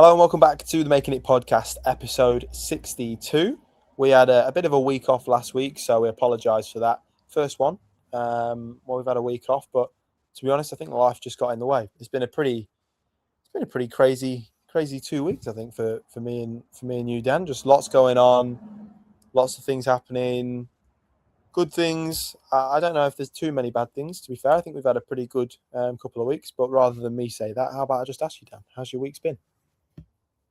Hello and welcome back to the Making It podcast, episode 62. We had a bit of a week off last week, so we apologise for that. First one, we've had a week off, but to be honest, I think life just got in the way. It's been a pretty crazy 2 weeks, I think, for me and you, Dan. Just lots going on, lots of things happening, good things. I don't know if there's too many bad things. To be fair, I think we've had a pretty good couple of weeks. But rather than me say that, how about I just ask you, Dan? How's your week's been?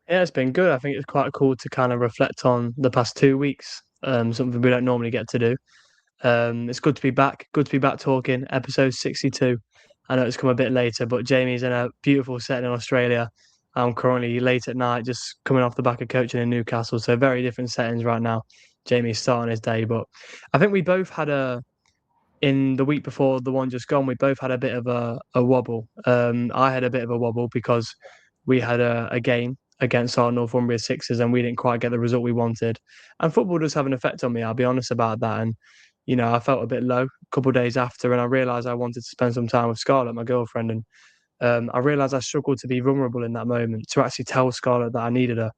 Yeah, it's been good. I think it's quite cool to kind of reflect on the past 2 weeks. Something we don't normally get to do. It's good to be back. Good to be back talking episode 62. I know it's come a bit later, but Jamie's in a beautiful setting in Australia. I'm currently late at night, just coming off the back of coaching in Newcastle. So very different settings right now. Jamie's starting his day, but I think we both had in the week before the one just gone, we both had a bit of a wobble. I had a bit of a wobble because we had a game against our Northumbria Sixers and we didn't quite get the result we wanted. And football does have an effect on me, I'll be honest about that. And, I felt a bit low a couple of days after and I realised I wanted to spend some time with Scarlett, my girlfriend. And I realised I struggled to be vulnerable in that moment, to actually tell Scarlett that I needed her.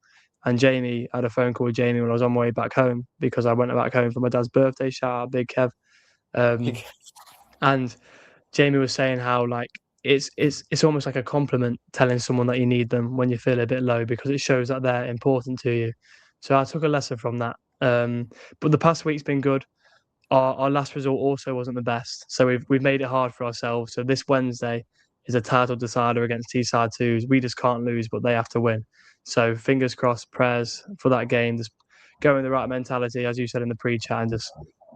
And Jamie, I had a phone call with Jamie when I was on my way back home because I went back home for my dad's birthday. Shout out, Big Kev. Um, and Jamie was saying how like it's almost like a compliment telling someone that you need them when you feel a bit low because it shows that they're important to you. So I took a lesson from that. But the past week's been good. Our last result also wasn't the best, so we've made it hard for ourselves. So this Wednesday is a title decider against Teesside Twos. We just can't lose, but they have to win. So fingers crossed, prayers for that game. Just go in the right mentality, as you said in the pre-chat, and just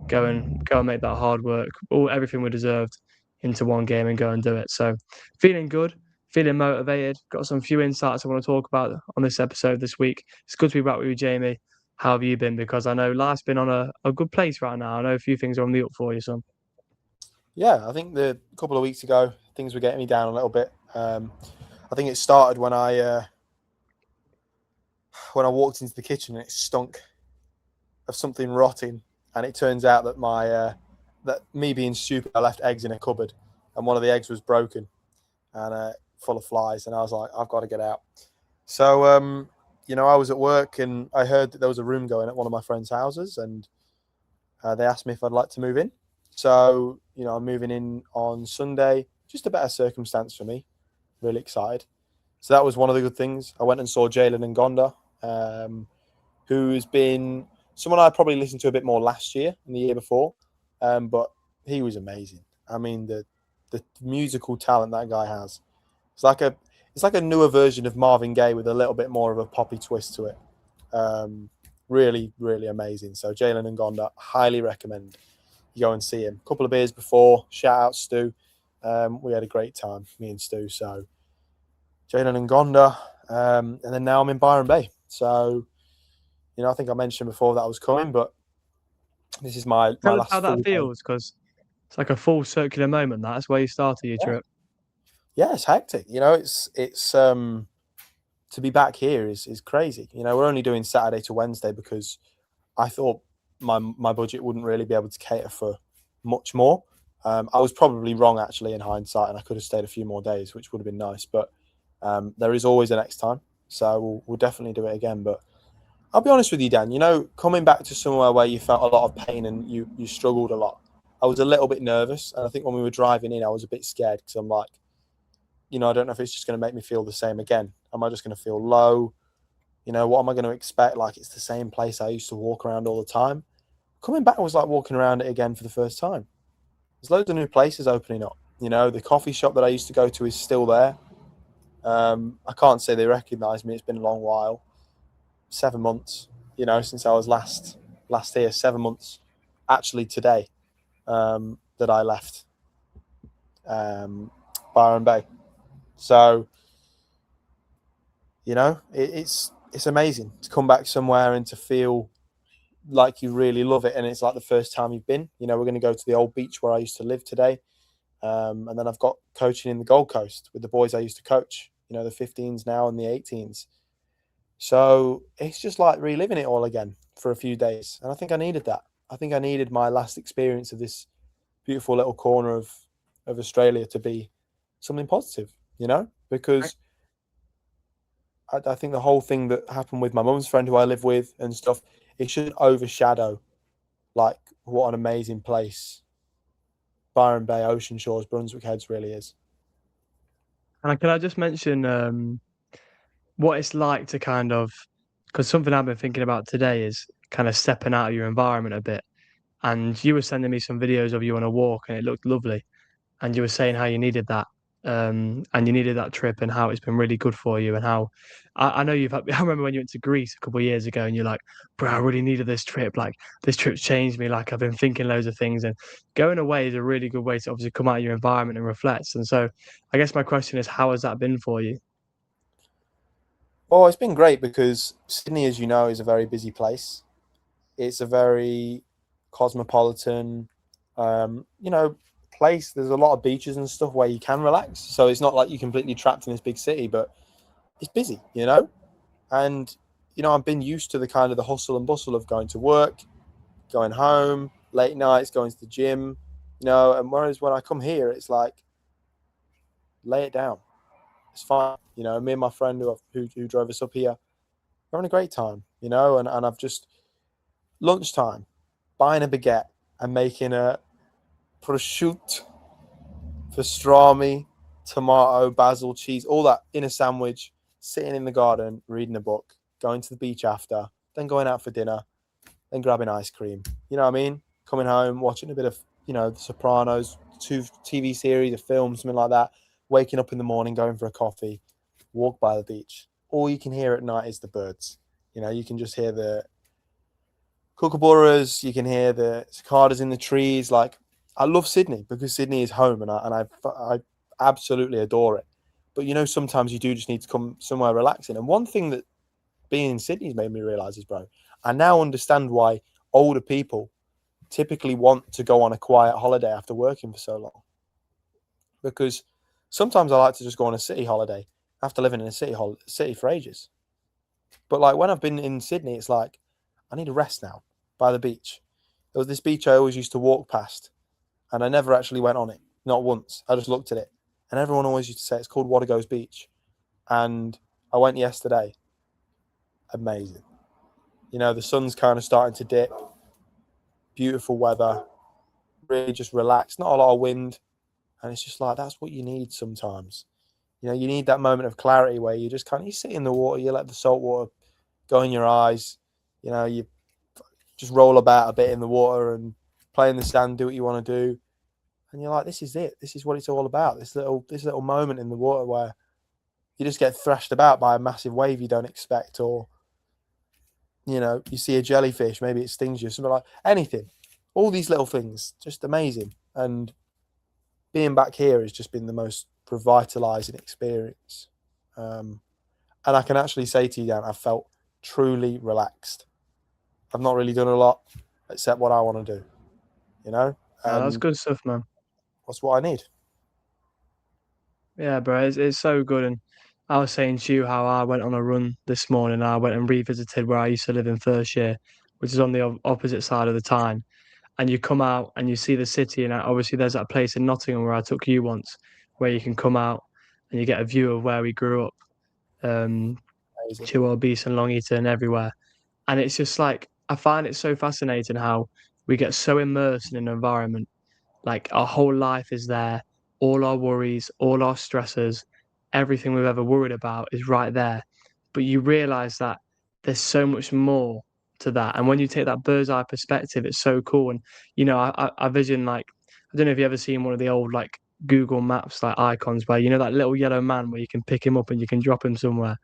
go and make that hard work, all everything we deserved into one game and go and do it. So feeling good, feeling motivated. Got some few insights I want to talk about on this episode this week. It's good to be back with you, Jamie. How have you been? Because I know life's been on a good place right now. I know a few things are on the up for you, son. Yeah, I think a couple of weeks ago, things were getting me down a little bit. I think it started when I walked into the kitchen and it stunk of something rotting, and it turns out that that me being stupid, I left eggs in a cupboard, and one of the eggs was broken and full of flies, and I was like, I've got to get out. So I was at work and I heard that there was a room going at one of my friends' houses, and they asked me if I'd like to move in. So, I'm moving in on Sunday, just a better circumstance for me. Really excited. So that was one of the good things. I went and saw Jalen Ngonda, who's been someone I probably listened to a bit more last year and the year before, but he was amazing. I mean, the musical talent that guy has. It's like a newer version of Marvin Gaye with a little bit more of a poppy twist to it. Really, really amazing. So Jalen Ngonda, highly recommend you go and see him. A couple of beers before. Shout out Stu. We had a great time, me and Stu. So Jalen Ngonda, and then now I'm in Byron Bay. So I think I mentioned before that I was coming, but this is my Tell us how last that full day. feels, because it's like a full circular moment. That's where you started your Yeah, trip. yeah, it's hectic. It's to be back here is crazy. We're only doing Saturday to Wednesday because I thought my budget wouldn't really be able to cater for much more. I was probably wrong actually in hindsight, and I could have stayed a few more days, which would have been nice. But there is always a next time, so we'll definitely do it again. But I'll be honest with you, Dan. Coming back to somewhere where you felt a lot of pain and you struggled a lot, I was a little bit nervous, and I think when we were driving in, I was a bit scared because I'm like, I don't know if it's just going to make me feel the same again. Am I just going to feel low? What am I going to expect? Like it's the same place I used to walk around all the time. Coming back was like walking around it again for the first time. There's loads of new places opening up. The coffee shop that I used to go to is still there. I can't say they recognise me. It's been a long while. 7 months, since I was last here. 7 months, actually today, that I left Byron Bay. So, it's amazing to come back somewhere and to feel like you really love it, and it's like the first time you've been. We're going to go to the old beach where I used to live today, and then I've got coaching in the Gold Coast with the boys I used to coach. The 15s now and the 18s. So it's just like reliving it all again for a few days, and I think I needed that. I think I needed my last experience of this beautiful little corner of Australia to be something positive. Because I think the whole thing that happened with my mum's friend who I live with and stuff, it shouldn't overshadow like what an amazing place Byron Bay, Ocean Shores, Brunswick Heads really is. And can I just mention what it's like to kind of, because something I've been thinking about today is kind of stepping out of your environment a bit. And you were sending me some videos of you on a walk, and it looked lovely. And you were saying how you needed that, and you needed that trip, and how it's been really good for you, and how I know you've had, I remember when you went to Greece a couple of years ago, and you're like, bro, I really needed this trip. Like this trip's changed me. Like I've been thinking loads of things, and going away is a really good way to obviously come out of your environment and reflect. And so, I guess my question is, how has that been for you? Well, it's been great because Sydney, as you know, is a very busy place. It's a very cosmopolitan, you know, place. There's a lot of beaches and stuff where you can relax. So it's not like you're completely trapped in this big city, but it's busy, you know? And, you know, I've been used to the kind of the hustle and bustle of going to work, going home, late nights, going to the gym, you know, and whereas when I come here, it's like, lay it down. It's fine. You know, me and my friend who drove us up here, we're having a great time, you know, and I've just, lunchtime, buying a baguette and making a prosciutto, pastrami, tomato, basil, cheese, all that in a sandwich, sitting in the garden, reading a book, going to the beach after, then going out for dinner, then grabbing ice cream. You know what I mean? Coming home, watching a bit of, you know, The Sopranos, two TV series, a film, something like that. Waking up in the morning, going for a coffee, walk by the beach. All you can hear at night is the birds. You know, you can just hear the kookaburras, you can hear the cicadas in the trees. Like, I love Sydney because Sydney is home, and I absolutely adore it. But you know, sometimes you do just need to come somewhere relaxing. And one thing that being in Sydney has made me realize is, bro, I now understand why older people typically want to go on a quiet holiday after working for so long. Because sometimes I like to just go on a city holiday after living in a city for ages. But like when I've been in Sydney, it's like I need a rest now by the beach. There was this beach I always used to walk past, and I never actually went on it, not once. I just looked at it, and everyone always used to say it's called Watergoes Beach, and I went yesterday. Amazing. You know, the sun's kind of starting to dip. Beautiful weather. Really just relaxed. Not a lot of wind, and it's just like that's what you need sometimes. You know, you need that moment of clarity where you just kind of you sit in the water, you let the salt water go in your eyes. You know, you just roll about a bit in the water and play in the sand, do what you want to do, and you're like, this is it. This is what it's all about. This little moment in the water where you just get thrashed about by a massive wave you don't expect, or you know, you see a jellyfish, maybe it stings you, something like anything. All these little things, just amazing. And being back here has just been the most revitalizing experience. And I can actually say to you, Dan, I felt truly relaxed. I've not really done a lot except what I want to do, you know? That's And good stuff, man. that's what I need. Yeah, bro, it's so good. And I was saying to you how I went on a run this morning. I went and revisited where I used to live in first year, which is on the opposite side of the Tyne. And you come out and you see the city. And obviously, there's that place in Nottingham where I took you once, where you can come out and you get a view of where we grew up, um, Amazing. Chilwell, Beast and Long Eaton and everywhere. And it's just like, I find it so fascinating how we get so immersed in an environment. Like our whole life is there, all our worries, all our stresses, everything we've ever worried about is right there. But you realize that there's so much more to that. And when you take that bird's eye perspective, it's so cool. And you know, I vision like I don't know if you ever seen one of the old like Google Maps like icons where you know that little yellow man where you can pick him up and you can drop him somewhere.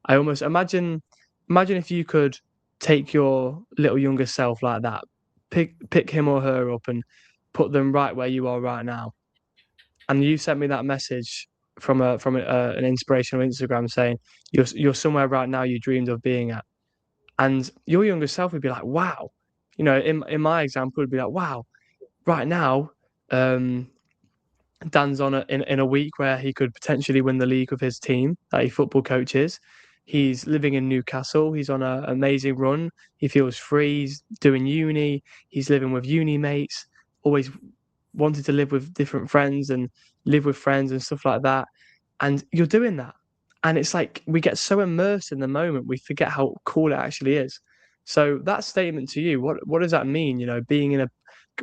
I almost imagine if you could take your little younger self like that, pick him or her up and put them right where you are right now. And you sent me that message from an inspirational Instagram saying you're somewhere right now you dreamed of being at, and your younger self would be like, wow, you know, in my example, would be like, wow, right now, um, Dan's on in a week where he could potentially win the league with his team that he football coaches. He's living in Newcastle. He's on an amazing run. He feels free. He's doing uni. He's living with uni mates. Always wanted to live with different friends and live with friends and stuff like that. And you're doing that. And it's like we get so immersed in the moment, we forget how cool it actually is. So that statement to you, what does that mean? You know, being in a,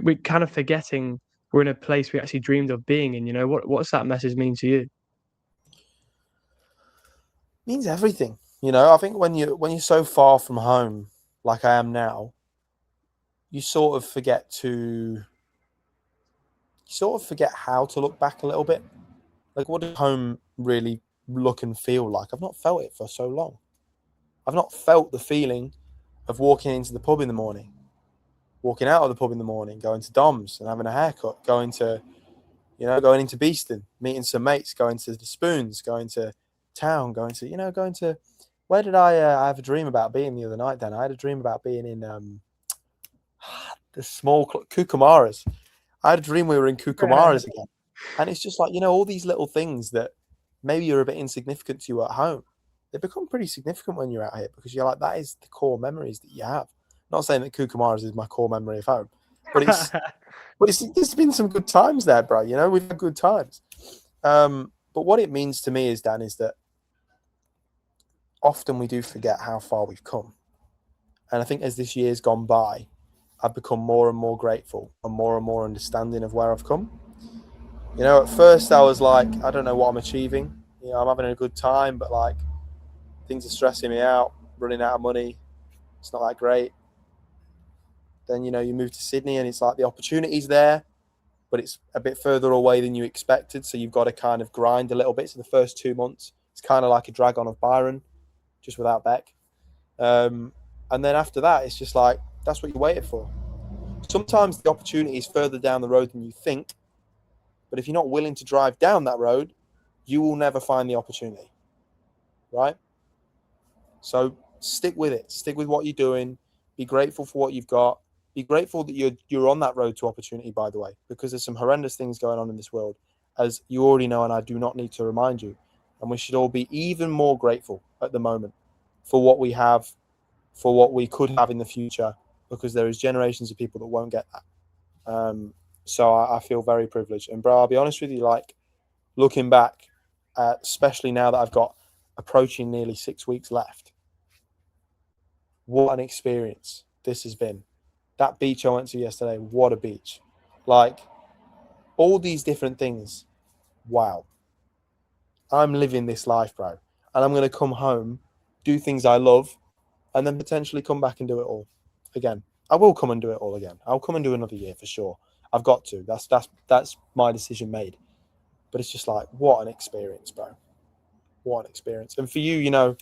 we're kind of forgetting we're in a place we actually dreamed of being in. You know, what's that message mean to you? Means everything. You know, I think when you're so far from home, like I am now, you sort of forget to you sort of forget how to look back a little bit. Like, what does home really look and feel like? I've not felt it for so long. I've not felt the feeling of walking into the pub in the morning, walking out of the pub in the morning, going to Dom's and having a haircut, going into Beeston, meeting some mates, going to the Spoons, going to town, going to. Where did I have a dream about being the other night? Dan, I had a dream about being in the small Kookamarras. I had a dream we were in Kookamarras again, and it's just like all these little things that maybe you're a bit insignificant to you at home. They become pretty significant when you're out here because you're like, that is the core memories that you have. Not saying that Kookamarras is my core memory of home, but there's been some good times there, bro. We've had good times. But what it means to me is, Dan, is that often we do forget how far we've come. And I think as this year's gone by, I've become more and more grateful and more understanding of where I've come. At first I was like, I don't know what I'm achieving. I'm having a good time, but like things are stressing me out, running out of money. It's not that great. Then, you move to Sydney and it's like the opportunity's there, but it's a bit further away than you expected. So you've got to kind of grind a little bit. So the first 2 months, it's kind of like a drag on of Byron, just without Beck. And then after that, it's just like, that's what you waited for. Sometimes the opportunity is further down the road than you think. But if you're not willing to drive down that road, you will never find the opportunity. Right? So stick with it. Stick with what you're doing. Be grateful for what you've got. Be grateful that you're on that road to opportunity, by the way, because there's some horrendous things going on in this world, as you already know, and I do not need to remind you. And we should all be even more grateful at the moment for what we have, for what we could have in the future, because there is generations of people that won't get that. So I feel very privileged. And bro, I'll be honest with you, like looking back, especially now that I've got approaching nearly 6 weeks left, what an experience this has been. That beach I went to yesterday, what a beach. Like all these different things. Wow. I'm living this life, bro. And I'm going to come home, do things I love, and then potentially come back and do it all again. I will come and do it all again. I'll come and do another year for sure. I've got to. That's my decision made. But it's just like, what an experience, bro. What an experience. And for you,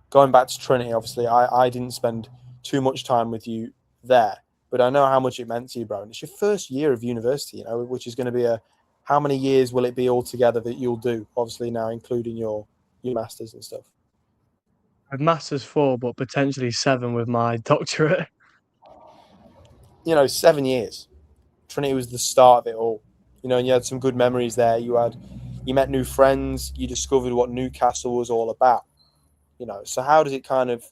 going back to Trinity, obviously, I didn't spend too much time with you there, but I know how much it meant to you, bro. And it's your first year of university, which is going to be how many years will it be altogether that you'll do? Obviously now including your masters and stuff. I've masters 4, but potentially 7 with my doctorate. 7 years. Trinity was the start of it all, and you had some good memories there. You met new friends. You discovered what Newcastle was all about, So how does it kind of?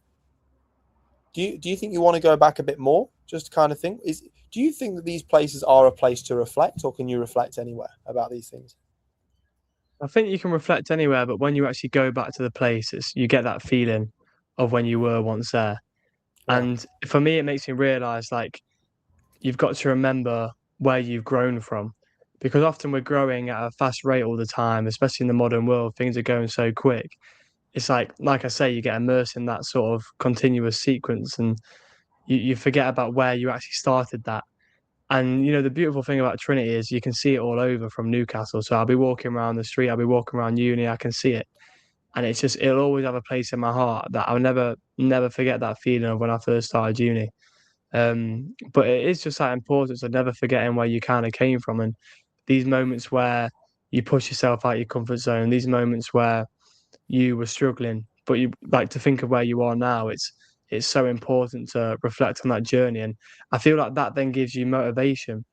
Do you think you want to go back a bit more? Just to kind of think, do you think that these places are a place to reflect, or can you reflect anywhere about these things? I think you can reflect anywhere, but when you actually go back to the places, you get that feeling of when you were once there. Yeah. And for me, it makes me realize like you've got to remember where you've grown from, because often we're growing at a fast rate all the time, especially in the modern world. Things are going so quick. It's like I say, you get immersed in that sort of continuous sequence, and you forget about where you actually started that. And the beautiful thing about Trinity is you can see it all over from Newcastle. So I'll be walking around the street, I'll be walking around uni, I can see it, and it'll always have a place in my heart that I'll never forget that feeling of when I first started uni. But it is just that importance of never forgetting where you kind of came from, and these moments where you push yourself out your comfort zone, these moments where you were struggling, but you like to think of where you are now. It's so important to reflect on that journey, and I feel like that then gives you motivation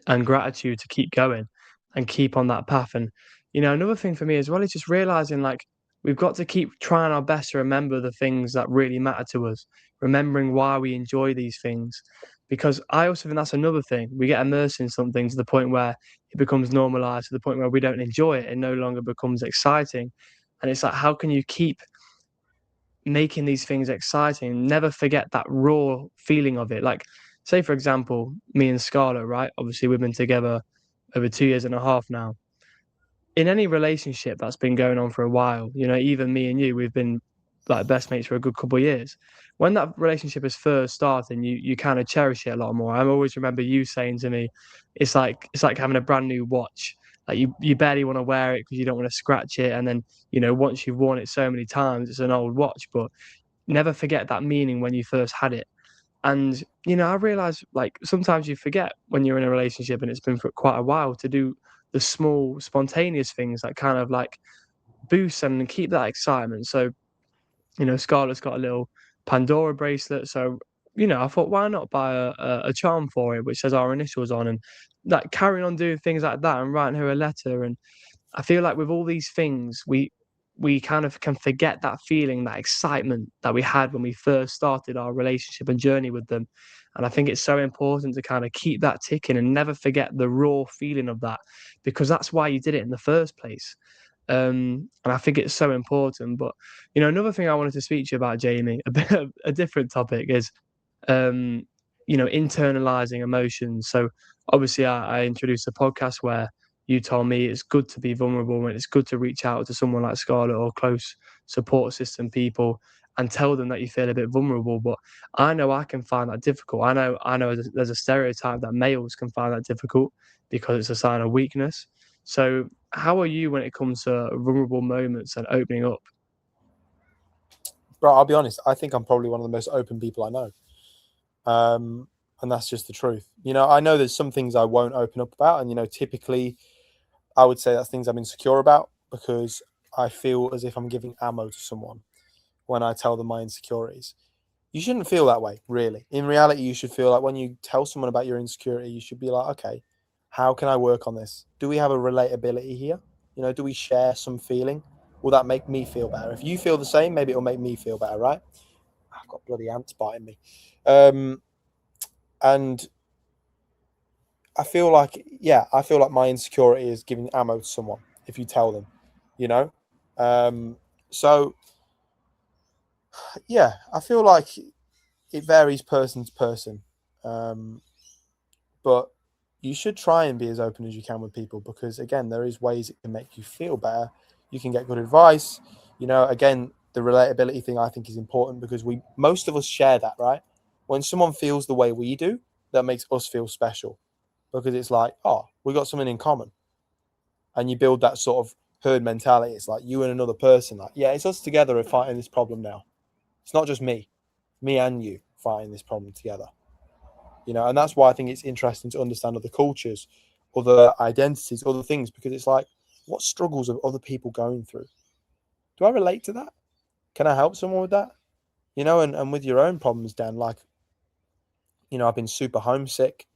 and gratitude to keep going and keep on that path. And another thing for me as well is just realizing like we've got to keep trying our best to remember the things that really matter to us, remembering why we enjoy these things. Because I also think that's another thing. We get immersed in something to the point where it becomes normalized, to the point where we don't enjoy it. It no longer becomes exciting. And it's like, how can you keep making these things exciting? Never forget that raw feeling of it. Like, say, for example, me and Scarlett, right? Obviously, we've been together over 2 years and a half now. In any relationship that's been going on for a while, even me and you, we've been like best mates for a good couple of years. When that relationship is first starting, you kind of cherish it a lot more. I always remember you saying to me, it's like having a brand new watch. Like you barely want to wear it because you don't want to scratch it, and then once you've worn it so many times, it's an old watch. But never forget that meaning when you first had it. And I realize like sometimes you forget when you're in a relationship and it's been for quite a while to do the small spontaneous things that kind of like boost and keep that excitement. So Scarlett's got a little Pandora bracelet. So, I thought, why not buy a charm for it, which says our initials on, and like carrying on doing things like that and writing her a letter. And I feel like with all these things, we kind of can forget that feeling, that excitement that we had when we first started our relationship and journey with them. And I think it's so important to kind of keep that ticking and never forget the raw feeling of that, because that's why you did it in the first place. And I think it's so important. But another thing I wanted to speak to you about, Jamie, a bit of a different topic is um, internalizing emotions. So obviously, I introduced a podcast where you told me it's good to be vulnerable and it's good to reach out to someone like Scarlett or close support system people and tell them that you feel a bit vulnerable. But I know I can find that difficult. I know there's a stereotype that males can find that difficult because it's a sign of weakness. So how are you when it comes to vulnerable moments and opening up? Bro, I'll be honest. I think I'm probably one of the most open people I know. And that's just the truth. I know there's some things I won't open up about. And, typically I would say that's things I'm insecure about because I feel as if I'm giving ammo to someone when I tell them my insecurities. You shouldn't feel that way, really. In reality, you should feel like when you tell someone about your insecurity, you should be like, okay, how can I work on this? Do we have a relatability here? Do we share some feeling? Will that make me feel better? If you feel the same, maybe it'll make me feel better, right? I've got bloody ants biting me. And I feel like my insecurity is giving ammo to someone if you tell them, you know? So, yeah, I feel like it varies person to person. But you should try and be as open as you can with people because, again, there is ways it can make you feel better. You can get good advice. Again, the relatability thing I think is important because most of us share that, right? When someone feels the way we do, that makes us feel special because it's like, oh, we got something in common. And you build that sort of herd mentality. It's like you and another person. Like, yeah, it's us together fighting this problem now. It's not just me and you fighting this problem together. And that's why I think it's interesting to understand other cultures, other identities, other things, because it's like, what struggles are other people going through? Do I relate to that? Can I help someone with that? And with your own problems, Dan, like, I've been super homesick.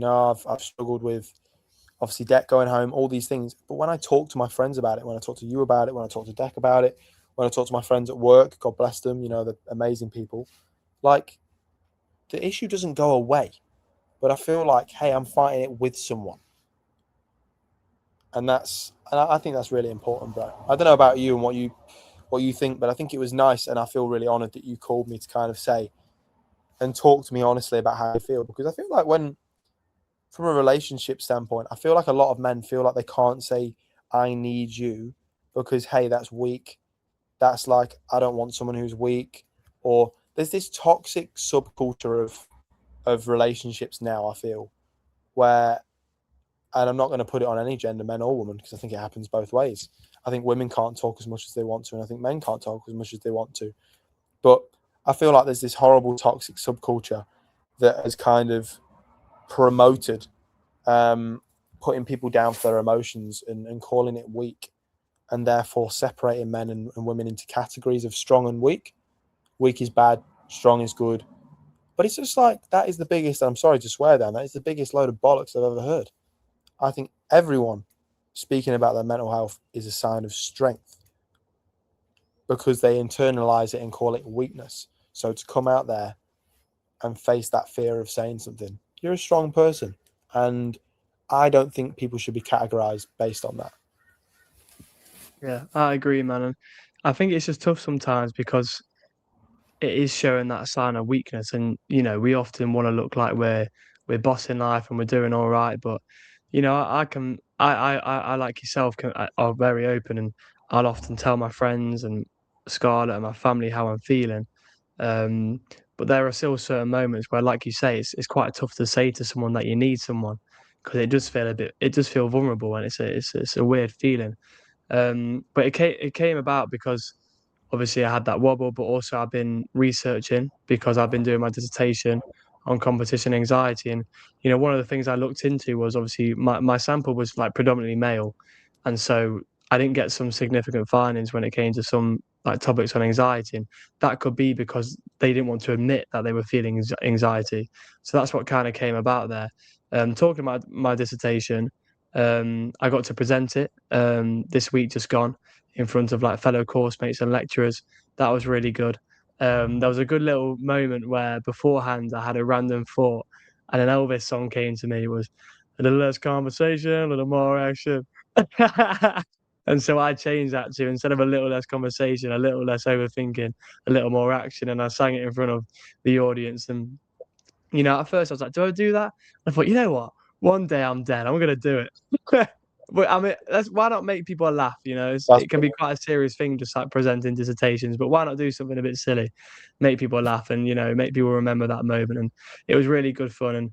I've struggled with obviously debt going home, all these things. But when I talk to my friends about it, when I talk to you about it, when I talk to Deck about it, when I talk to my friends at work, God bless them, they're amazing people. Like, the issue doesn't go away. But I feel like, hey, I'm fighting it with someone. And I think that's really important, bro. I don't know about you and what you think, but I think it was nice, and I feel really honored that you called me to kind of say and talk to me honestly about how you feel. Because I feel like from a relationship standpoint, I feel like a lot of men feel like they can't say, I need you, because, hey, that's weak. That's like, I don't want someone who's weak. Or there's this toxic subculture of relationships now, I feel, where, and I'm not going to put it on any gender, men or women, because I think it happens both ways. I think women can't talk as much as they want to, and I think men can't talk as much as they want to. But I feel like there's this horrible toxic subculture that has kind of promoted putting people down for their emotions and calling it weak, and therefore separating men and women into categories of strong and weak. Weak is bad, strong is good. But it's just like, that is the biggest, I'm sorry to swear, Dan, that is the biggest load of bollocks I've ever heard. I think everyone speaking about their mental health is a sign of strength because they internalize it and call it weakness. So to come out there and face that fear of saying something. You're a strong person, and I don't think people should be categorized based on that. Yeah, I agree, man. And I think it's just tough sometimes because it is showing that sign of weakness, and we often want to look like we're bossing life and we're doing all right. But I like yourself are very open, and I'll often tell my friends and Scarlett and my family how I'm feeling. Um, but there are still certain moments where, like you say, it's quite tough to say to someone that you need someone, because it does feel vulnerable, and it's a weird feeling. But it came about because obviously I had that wobble, but also I've been researching because I've been doing my dissertation on competition anxiety. And one of the things I looked into was obviously my sample was like predominantly male, and so I didn't get some significant findings when it came to some like topics on anxiety. And that could be because they didn't want to admit that they were feeling anxiety. So that's what kind of came about there. Talking about my dissertation, I got to present it this week just gone in front of like fellow course mates and lecturers. That was really good. There was a good little moment where beforehand I had a random thought and an Elvis song came to me. It was a little less conversation, a little more action. And so I changed that to, instead of a little less conversation, a little less overthinking, a little more action. And I sang it in front of the audience. And at first I was like, do I do that? I thought, you know what? One day I'm dead. I'm gonna do it. But I mean, why not make people laugh? That's It can be quite a serious thing, just like presenting dissertations. But why not do something a bit silly, make people laugh, and make people remember that moment? And it was really good fun. And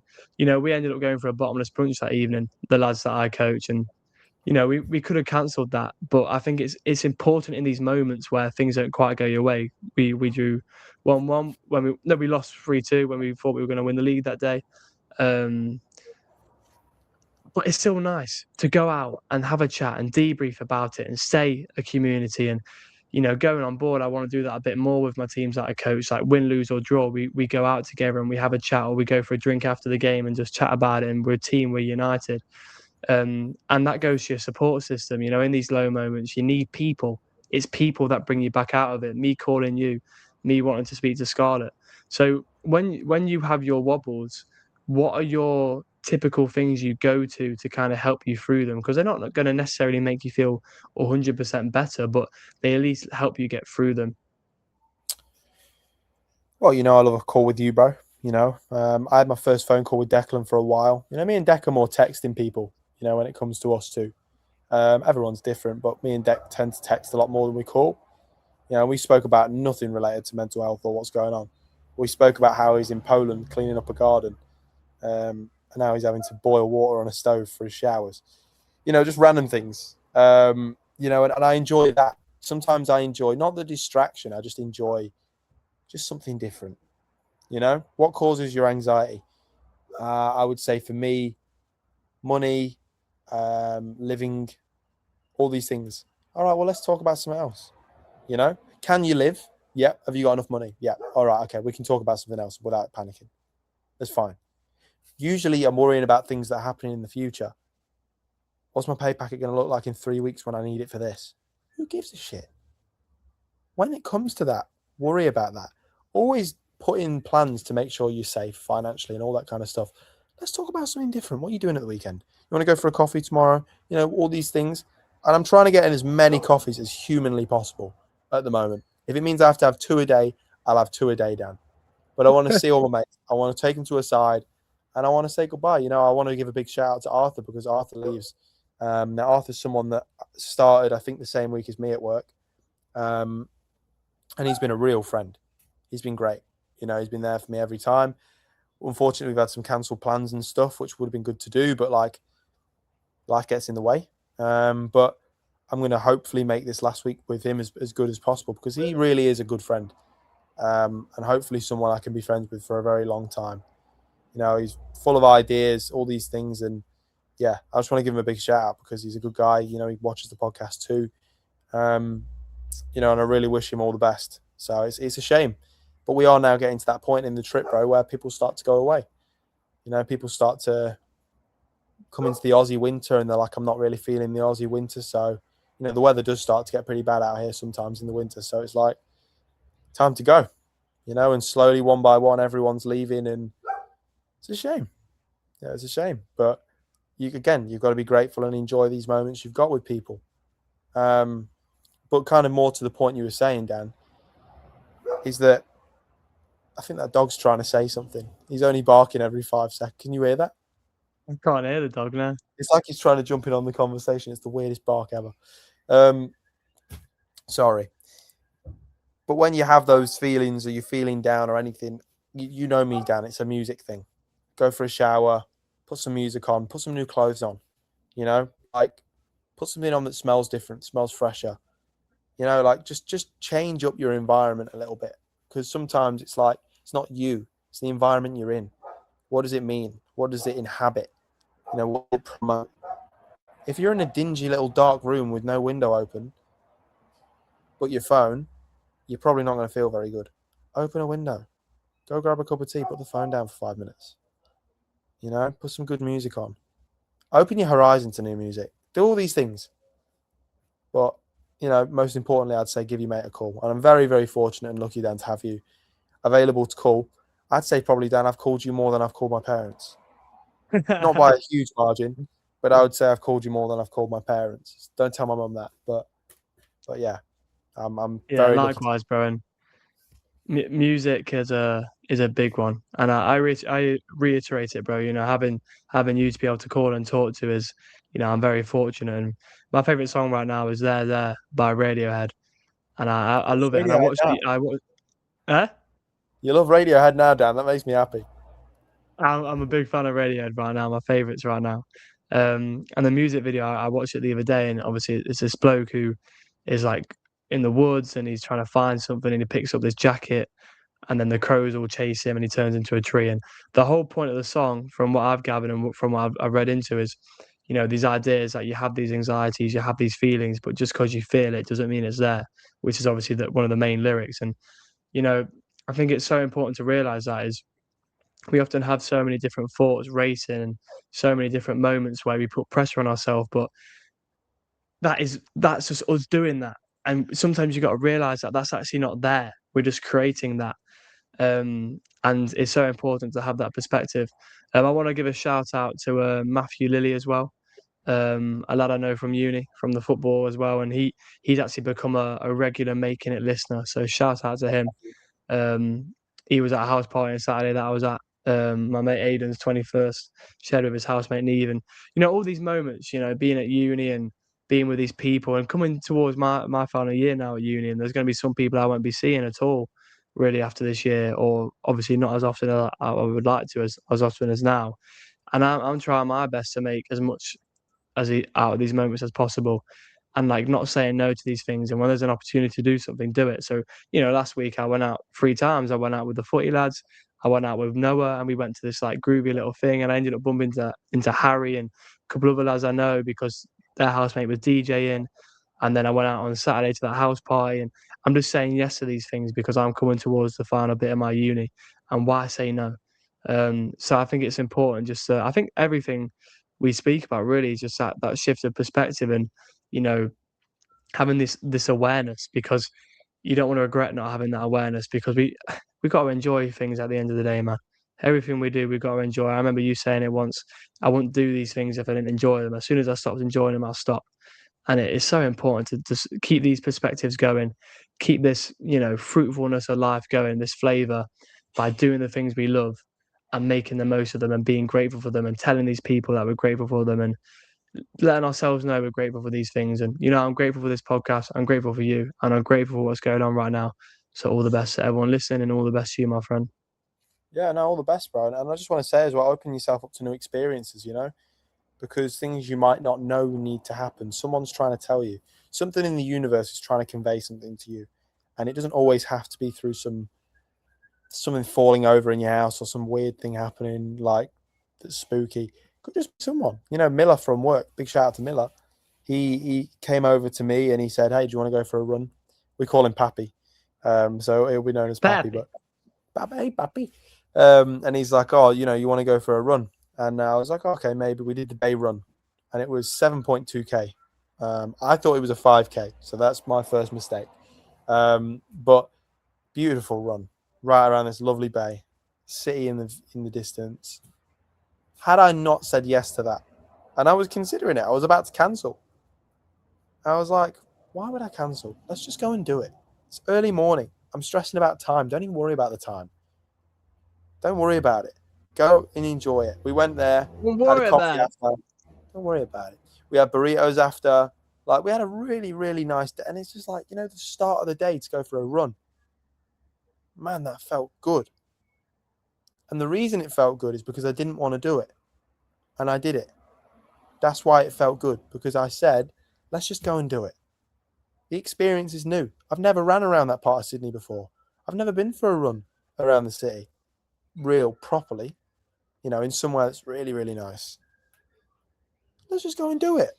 we ended up going for a bottomless brunch that evening, the lads that I coach, and we could have cancelled that, but I think it's important in these moments where things don't quite go your way. We drew 1-1 when we lost 3-2 when we thought we were going to win the league that day. But it's still nice to go out and have a chat and debrief about it and stay a community. And going on board, I want to do that a bit more with my teams that I coach. Like win, lose or draw, we go out together and we have a chat, or we go for a drink after the game and just chat about it. And we're a team, we're united. And that goes to your support system. In these low moments, you need people. It's people that bring you back out of it. Me calling you, me wanting to speak to Scarlett. So when you have your wobbles, what are your typical things you go to kind of help you through them? Because they're not going to necessarily make you feel 100% better, but they at least help you get through them. Well, I love a call with you, bro. I had my first phone call with Declan for a while. Me and Dec are more texting people, when it comes to us two. Everyone's different, but me and Dec tend to text a lot more than we call. We spoke about nothing related to mental health or what's going on. We spoke about how he's in Poland cleaning up a garden, and now he's having to boil water on a stove for his showers. Just random things. And I enjoy that. Sometimes I enjoy not the distraction. I just enjoy just something different. What causes your anxiety? I would say for me, money, living, all these things. All right, well, let's talk about something else. Can you live? Yeah. Have you got enough money? Yeah. All right. Okay. We can talk about something else without panicking. That's fine. Usually I'm worrying about things that are happening in the future. What's my pay packet going to look like in 3 weeks when I need it for this? Who gives a shit? When it comes to that, worry about that. Always put in plans to make sure you're safe financially and all that kind of stuff. Let's talk about something different. What are you doing at the weekend? You want to go for a coffee tomorrow? All these things. And I'm trying to get in as many coffees as humanly possible at the moment. If it means I have to have 2 a day, I'll have 2 a day, Dan. But I want to see all my mates. I want to take them to a side and I want to say goodbye. I want to give a big shout out to Arthur because Arthur leaves. Now, Arthur's someone that started, I think, the same week as me at work. And he's been a real friend. He's been great. He's been there for me every time. Unfortunately, we've had some cancelled plans and stuff, which would have been good to do, but life gets in the way. But I'm going to hopefully make this last week with him as good as possible because he really is a good friend. And hopefully someone I can be friends with for a very long time. He's full of ideas, all these things. And yeah, I just want to give him a big shout out because he's a good guy. He watches the podcast too. And I really wish him all the best. So it's a shame. But we are now getting to that point in the trip, bro, where people start to go away. People start to come into the Aussie winter and they're like, I'm not really feeling the Aussie winter. So, the weather does start to get pretty bad out here sometimes in the winter. So it's like, time to go. And slowly, one by one, everyone's leaving, and it's a shame. Yeah, it's a shame. But you've got to be grateful and enjoy these moments you've got with people. But kind of more to the point you were saying, Dan, is that I think that dog's trying to say something. He's only barking every 5 seconds. Can you hear that? I can't hear the dog now. It's like he's trying to jump in on the conversation. It's the weirdest bark ever. Sorry. But when you have those feelings or you're feeling down or anything, you know me, Dan, it's a music thing. Go for a shower, put some music on, put some new clothes on, like put something on that smells different, smells fresher. Like just change up your environment a little bit, because sometimes it's like, it's not you, it's the environment you're in. What does it mean? What does it inhabit? What does it promote? If you're in a dingy little dark room with no window open, but your phone, you're probably not going to feel very good. Open a window. Go grab a cup of tea, put the phone down for 5 minutes. Put some good music on. Open your horizon to new music. Do all these things. But, most importantly, I'd say give your mate a call. And I'm very, very fortunate and lucky, Dan, to have you available to call. I'd say probably, Dan, I've called you more than I've called my parents. Not by a huge margin, but I would say I've called you more than I've called my parents. Don't tell my mum that. But yeah, I'm very likewise, bro. And music is a big one, and I reiterate it, bro. Having you to be able to call and talk to is, I'm very fortunate. And my favorite song right now is "There" by Radiohead, and I love it. And I watched You love Radiohead now, Dan. That makes me happy. I'm a big fan of Radiohead right now. My favorites right now. And the music video, I watched it the other day, and obviously it's this bloke who is like in the woods and he's trying to find something, and he picks up this jacket, and then the crows all chase him and he turns into a tree. And the whole point of the song, from what I've gathered and from what I've read into, is, these ideas that you have these anxieties, you have these feelings, but just because you feel it doesn't mean it's there, which is obviously one of the main lyrics. And, I think it's so important to realize that is, we often have so many different thoughts racing and so many different moments where we put pressure on ourselves, but that's just us doing that. And sometimes you got to realize that that's actually not there. We're just creating that. And it's so important to have that perspective. I want to give a shout out to Matthew Lilly as well, a lad I know from uni, from the football as well, and he's actually become a regular Making It listener. So shout out to him. He was at a house party on Saturday that I was at. My mate Aiden's 21st, shared with his housemate Neve, and all these moments, being at uni and being with these people and coming towards my final year now at uni, and there's going to be some people I won't be seeing at all really after this year, or obviously not as often as I would like to, as often as now. And I'm trying my best to make as much out of these moments as possible, and like not saying no to these things. And when there's an opportunity to do something, do it. So, last week I went out 3 times. I went out with the footy lads. I went out with Noah, and we went to this like groovy little thing. And I ended up bumping into Harry and a couple of other lads I know because their housemate was DJing. And then I went out on Saturday to that house party. And I'm just saying yes to these things because I'm coming towards the final bit of my uni. And why say no? So I think it's important. I think everything we speak about really is just that shift of perspective, and having this awareness, because you don't want to regret not having that awareness, because we got to enjoy things at the end of the day, man. Everything we do, we got to enjoy. I remember you saying it once, I wouldn't do these things if I didn't enjoy them. As soon as I stopped enjoying them, I'll stop. And it is so important to just keep these perspectives going, keep this, fruitfulness of life going, this flavor, by doing the things we love and making the most of them and being grateful for them and telling these people that we're grateful for them and letting ourselves know we're grateful for these things. And, I'm grateful for this podcast. I'm grateful for you, and I'm grateful for what's going on right now. So all the best to everyone listening, and all the best to you, my friend. Yeah, no, all the best, bro. And I just want to say as well, open yourself up to new experiences, because things you might not know need to happen. Someone's trying to tell you. Something in the universe is trying to convey something to you. And it doesn't always have to be through something falling over in your house or some weird thing happening like that's spooky. Could just be someone. Miller from work. Big shout out to Miller. He came over to me and he said, "Hey, do you want to go for a run?" We call him Pappy. So he'll be known as Pappy, but Pappy. And he's like, "Oh, you want to go for a run?" And I was like, "Okay, maybe." We did the day run, and it was 7.2k. I thought it was a 5k, so that's my first mistake. But beautiful run, right around this lovely bay, city in the distance. Had I not said yes to that, and I was considering it, I was about to cancel. I was like, why would I cancel? Let's just go and do it. It's early morning. I'm stressing about time. Don't even worry about the time. Don't worry about it. Go and enjoy it. We went there, Don't had a worry coffee about it. after. Don't worry about it. We had burritos after. Like, we had a really, really nice day. And it's just like, the start of the day to go for a run. Man, that felt good. And the reason it felt good is because I didn't want to do it. And I did it. That's why it felt good. Because I said, let's just go and do it. The experience is new. I've never ran around that part of Sydney before. I've never been for a run around the city. Real, properly. In somewhere that's really, really nice. Let's just go and do it.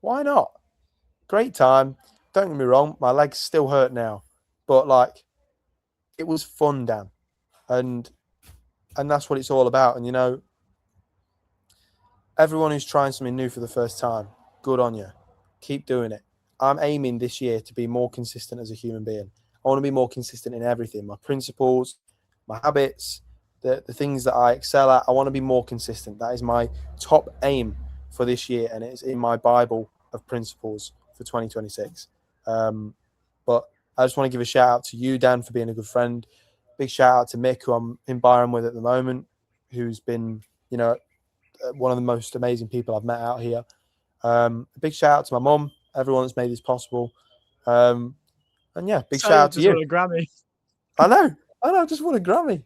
Why not? Great time. Don't get me wrong, my legs still hurt now. But, like, it was fun, Dan. And that's what it's all about. And, everyone who's trying something new for the first time, good on you. Keep doing it. I'm aiming this year to be more consistent as a human being. I want to be more consistent in everything. My principles, my habits, the things that I excel at. I want to be more consistent. That is my top aim for this year. And it's in my Bible of principles for 2026. But I just want to give a shout out to you, Dan, for being a good friend. Big shout out to Mick, who I'm in Byron with at the moment, who's been, one of the most amazing people I've met out here. A big shout out to my mum, everyone that's made this possible. And yeah, big shout out to you. Just won a Grammy. I know. I just won a Grammy.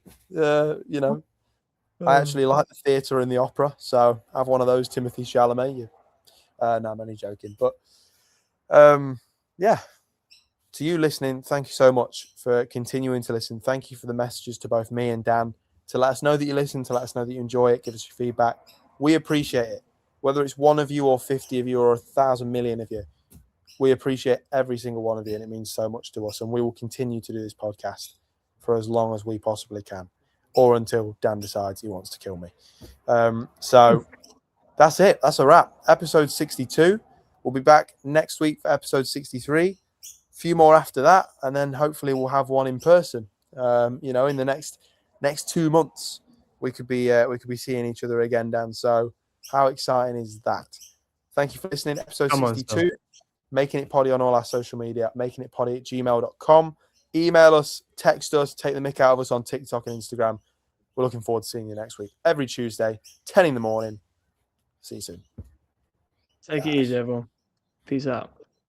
I actually like the theatre and the opera, so I have one of those, Timothy Chalamet. No, I'm only joking. But yeah, to you listening, thank you so much for continuing to listen. Thank you for the messages to both me and Dan to let us know that you listen, to let us know that you enjoy it, give us your feedback. We appreciate it. Whether it's one of you or 50 of you or 1,000 million of you, we appreciate every single one of you, and it means so much to us. And we will continue to do this podcast for as long as we possibly can, or until Dan decides he wants to kill me. So that's it. That's a wrap. Episode 62. We'll be back next week for episode 63. A few more after that, and then hopefully we'll have one in person. In the next 2 months, we could be seeing each other again, Dan. So how exciting is that? Thank you for listening. Episode 62. Making It Poddy on all our social media. makingitpoddy@gmail.com. Email us, text us, take the mick out of us on TikTok and Instagram. We're looking forward to seeing you next week. Every Tuesday, 10 in the morning. See you soon. Take it easy, everyone. Peace out.